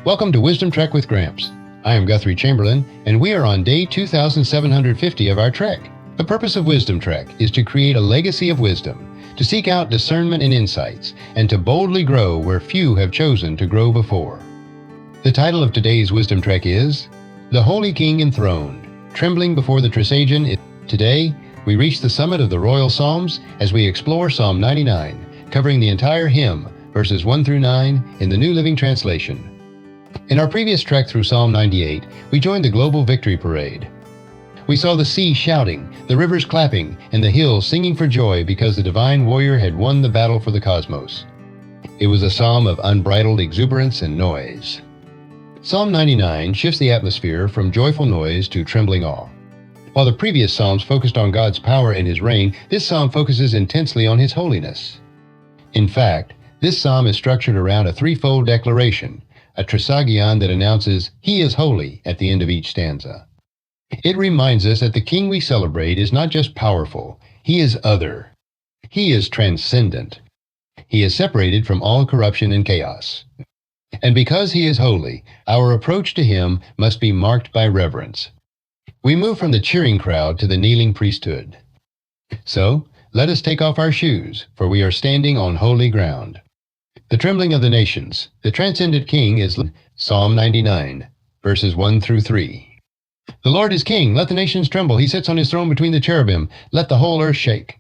Welcome to Wisdom Trek with Gramps. I am Guthrie Chamberlain, and we are on day 2750 of our trek. The purpose of Wisdom Trek is to create a legacy of wisdom, to seek out discernment and insights, and to boldly grow where few have chosen to grow before. The title of today's Wisdom Trek is The Holy King Enthroned, Trembling Before the Trisagion. Today, we reach the summit of the Royal Psalms as we explore Psalm 99, covering the entire hymn, verses 1 through 9, in the New Living Translation. In our previous trek through Psalm 98, we joined the global victory parade. We saw the sea shouting, the rivers clapping, and the hills singing for joy because the divine warrior had won the battle for the cosmos. It was a psalm of unbridled exuberance and noise. Psalm 99 shifts the atmosphere from joyful noise to trembling awe. While the previous psalms focused on God's power and His reign, this psalm focuses intensely on His holiness. In fact, this psalm is structured around a threefold declaration, a Trisagion that announces He is holy at the end of each stanza. It reminds us that the King we celebrate is not just powerful, He is other. He is transcendent. He is separated from all corruption and chaos. And because He is holy, our approach to Him must be marked by reverence. We move from the cheering crowd to the kneeling priesthood. So, let us take off our shoes, for we are standing on holy ground. The trembling of the nations, the transcendent King is Psalm 99, verses 1 through 3. The Lord is King, let the nations tremble. He sits on His throne between the cherubim, let the whole earth shake.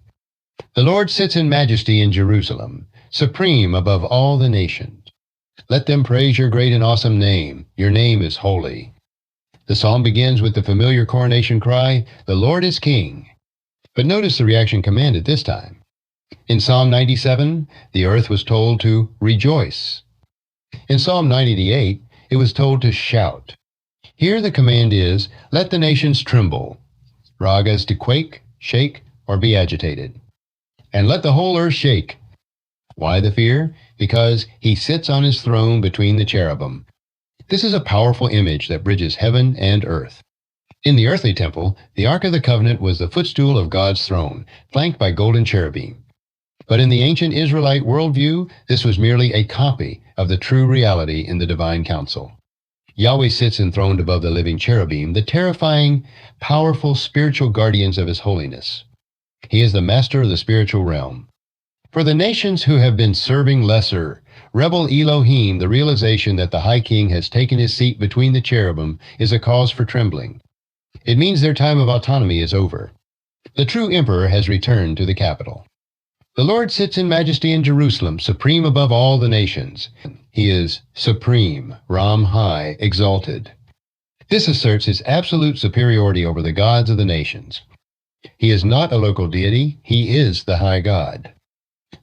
The Lord sits in majesty in Jerusalem, supreme above all the nations. Let them praise your great and awesome name. Your name is holy. The psalm begins with the familiar coronation cry, the Lord is King. But notice the reaction commanded this time. In Psalm 97, the earth was told to rejoice. In Psalm 98, it was told to shout. Here the command is, let the nations tremble. Ragas to quake, shake, or be agitated. And let the whole earth shake. Why the fear? Because He sits on His throne between the cherubim. This is a powerful image that bridges heaven and earth. In the earthly temple, the Ark of the Covenant was the footstool of God's throne, flanked by golden cherubim. But in the ancient Israelite worldview, this was merely a copy of the true reality in the divine council. Yahweh sits enthroned above the living cherubim, the terrifying, powerful spiritual guardians of His holiness. He is the master of the spiritual realm. For the nations who have been serving lesser, rebel Elohim, the realization that the High King has taken His seat between the cherubim is a cause for trembling. It means their time of autonomy is over. The true emperor has returned to the capital. The Lord sits in majesty in Jerusalem, supreme above all the nations. He is supreme, Ram high, exalted. This asserts His absolute superiority over the gods of the nations. He is not a local deity, He is the high God.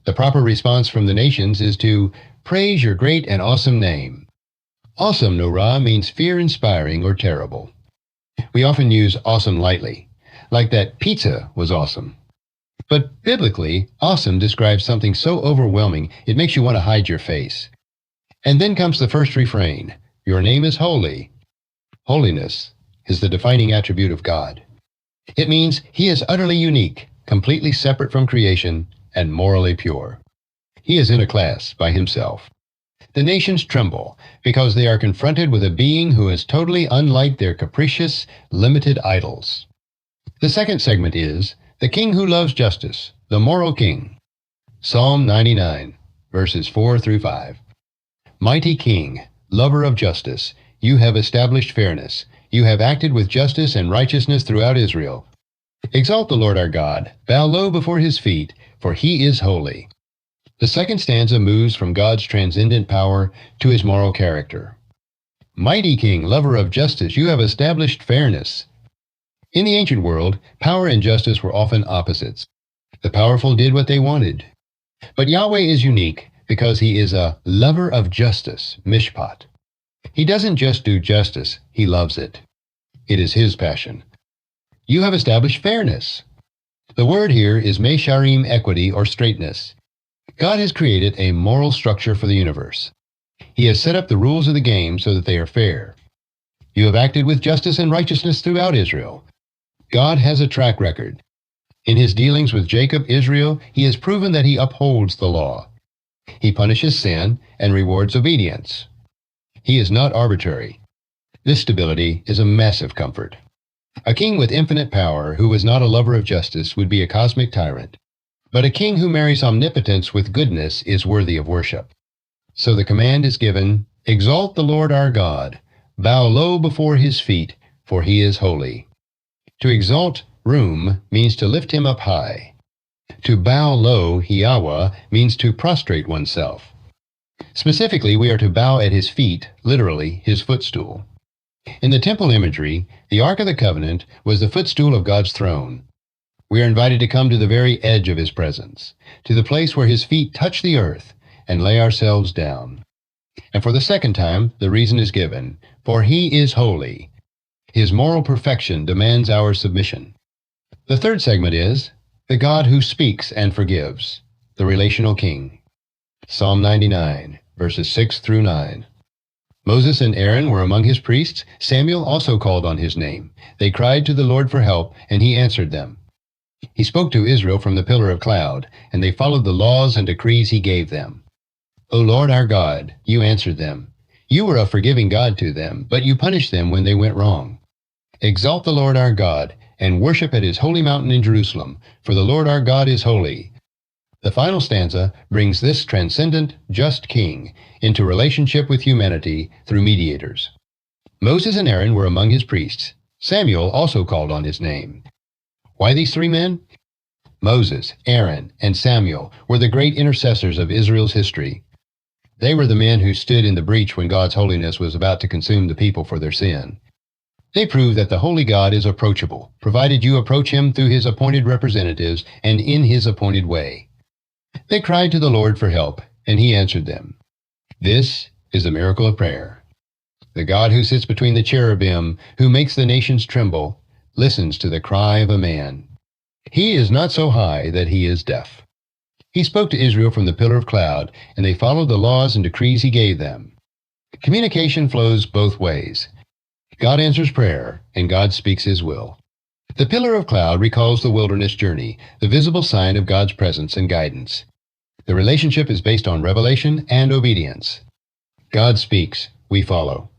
The proper response from the nations is to praise your great and awesome name. Awesome, Norah, means fear-inspiring or terrible. We often use awesome lightly, like that pizza was awesome. But biblically, awesome describes something so overwhelming it makes you want to hide your face. And then comes the first refrain, your name is holy. Holiness is the defining attribute of God. It means He is utterly unique, completely separate from creation, and morally pure. He is in a class by Himself. The nations tremble because they are confronted with a being who is totally unlike their capricious, limited idols. The second segment is the King who loves justice, the moral King. Psalm 99, verses 4 through 5. Mighty King, lover of justice, you have established fairness. You have acted with justice and righteousness throughout Israel. Exalt the Lord our God, bow low before His feet, for He is holy. The second stanza moves from God's transcendent power to His moral character. Mighty King, lover of justice, you have established fairness. In the ancient world, power and justice were often opposites. The powerful did what they wanted. But Yahweh is unique because He is a lover of justice, mishpat. He doesn't just do justice, He loves it. It is His passion. You have established fairness. The word here is mesharim, equity or straightness. God has created a moral structure for the universe. He has set up the rules of the game so that they are fair. You have acted with justice and righteousness throughout Israel. God has a track record. In His dealings with Jacob, Israel, He has proven that He upholds the law. He punishes sin and rewards obedience. He is not arbitrary. This stability is a massive comfort. A king with infinite power who was not a lover of justice would be a cosmic tyrant. But a king who marries omnipotence with goodness is worthy of worship. So the command is given, exalt the Lord our God, bow low before his feet, for he is holy. To exalt Rum means to lift him up high. To bow low Yahweh means to prostrate oneself. Specifically, we are to bow at his feet, literally his footstool. In the temple imagery, the Ark of the Covenant was the footstool of God's throne. We are invited to come to the very edge of his presence, to the place where his feet touch the earth, and lay ourselves down. And for the second time, the reason is given, for he is holy. His moral perfection demands our submission. The third segment is the God who speaks and forgives, the relational king. Psalm 99, verses 6 through 9. Moses and Aaron were among his priests. Samuel also called on his name. They cried to the Lord for help, and he answered them. He spoke to Israel from the pillar of cloud, and they followed the laws and decrees he gave them. O Lord our God, you answered them. You were a forgiving God to them, but you punished them when they went wrong. Exalt the Lord our God, and worship at his holy mountain in Jerusalem, for the Lord our God is holy. The final stanza brings this transcendent, just king into relationship with humanity through mediators. Moses and Aaron were among his priests. Samuel also called on his name. Why these three men? Moses, Aaron, and Samuel were the great intercessors of Israel's history. They were the men who stood in the breach when God's holiness was about to consume the people for their sin. They prove that the holy God is approachable, provided you approach him through his appointed representatives and in his appointed way. They cried to the Lord for help, and he answered them. This is the miracle of prayer. The God who sits between the cherubim, who makes the nations tremble, listens to the cry of a man. He is not so high that he is deaf. He spoke to Israel from the pillar of cloud, and they followed the laws and decrees he gave them. Communication flows both ways. God answers prayer, and God speaks his will. The pillar of cloud recalls the wilderness journey, the visible sign of God's presence and guidance. The relationship is based on revelation and obedience. God speaks, we follow.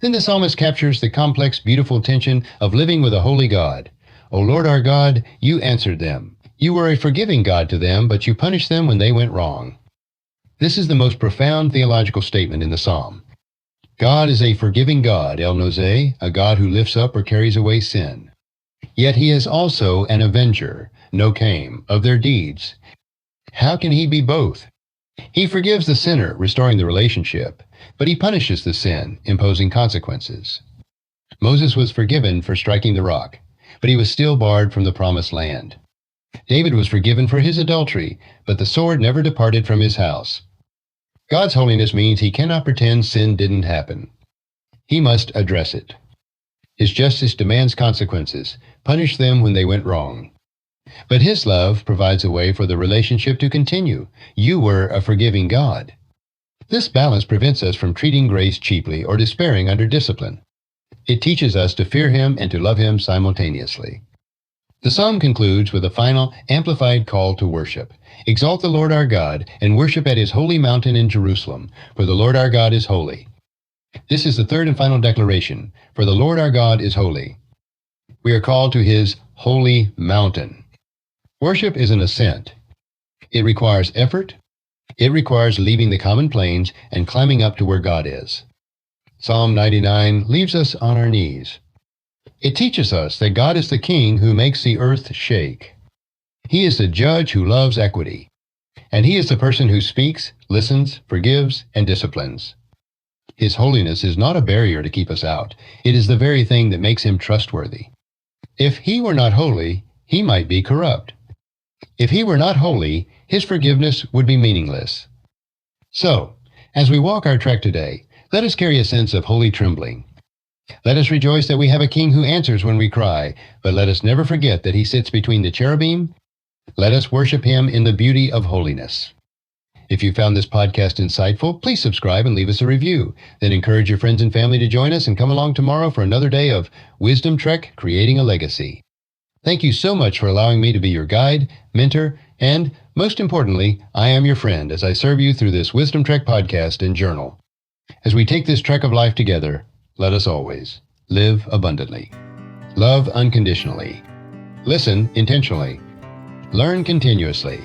Then the psalmist captures the complex, beautiful tension of living with a holy God. O Lord our God, you answered them. You were a forgiving God to them, but you punished them when they went wrong. This is the most profound theological statement in the psalm. God is a forgiving God, El Nozeh, a God who lifts up or carries away sin. Yet he is also an avenger, Nokaim, of their deeds. How can he be both? He forgives the sinner, restoring the relationship, but he punishes the sin, imposing consequences. Moses was forgiven for striking the rock, but he was still barred from the promised land. David was forgiven for his adultery, but the sword never departed from his house. God's holiness means he cannot pretend sin didn't happen. He must address it. His justice demands consequences, punish them when they went wrong. But his love provides a way for the relationship to continue. You were a forgiving God. This balance prevents us from treating grace cheaply or despairing under discipline. It teaches us to fear him and to love him simultaneously. The psalm concludes with a final, amplified call to worship. Exalt the Lord our God, and worship at his holy mountain in Jerusalem, for the Lord our God is holy. This is the third and final declaration, for the Lord our God is holy. We are called to his holy mountain. Worship is an ascent. It requires effort. It requires leaving the common plains and climbing up to where God is. Psalm 99 leaves us on our knees. It teaches us that God is the king who makes the earth shake. He is the judge who loves equity, and he is the person who speaks, listens, forgives, and disciplines. His holiness is not a barrier to keep us out. It is the very thing that makes him trustworthy. If he were not holy, he might be corrupt. If he were not holy, his forgiveness would be meaningless. So, as we walk our trek today, let us carry a sense of holy trembling. Let us rejoice that we have a king who answers when we cry, but let us never forget that he sits between the cherubim. Let us worship him in the beauty of holiness. If you found this podcast insightful, please subscribe and leave us a review. Then encourage your friends and family to join us and come along tomorrow for another day of Wisdom Trek, Creating a Legacy. Thank you so much for allowing me to be your guide, mentor, and, most importantly, I am your friend as I serve you through this Wisdom Trek podcast and journal. As we take this trek of life together, let us always live abundantly, love unconditionally, listen intentionally, learn continuously,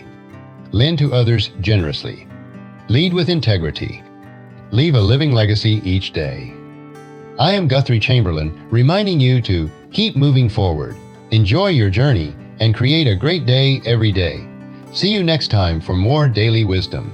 lend to others generously, lead with integrity, leave a living legacy each day. I am Guthrie Chamberlain, reminding you to keep moving forward, enjoy your journey, and create a great day every day. See you next time for more daily wisdom.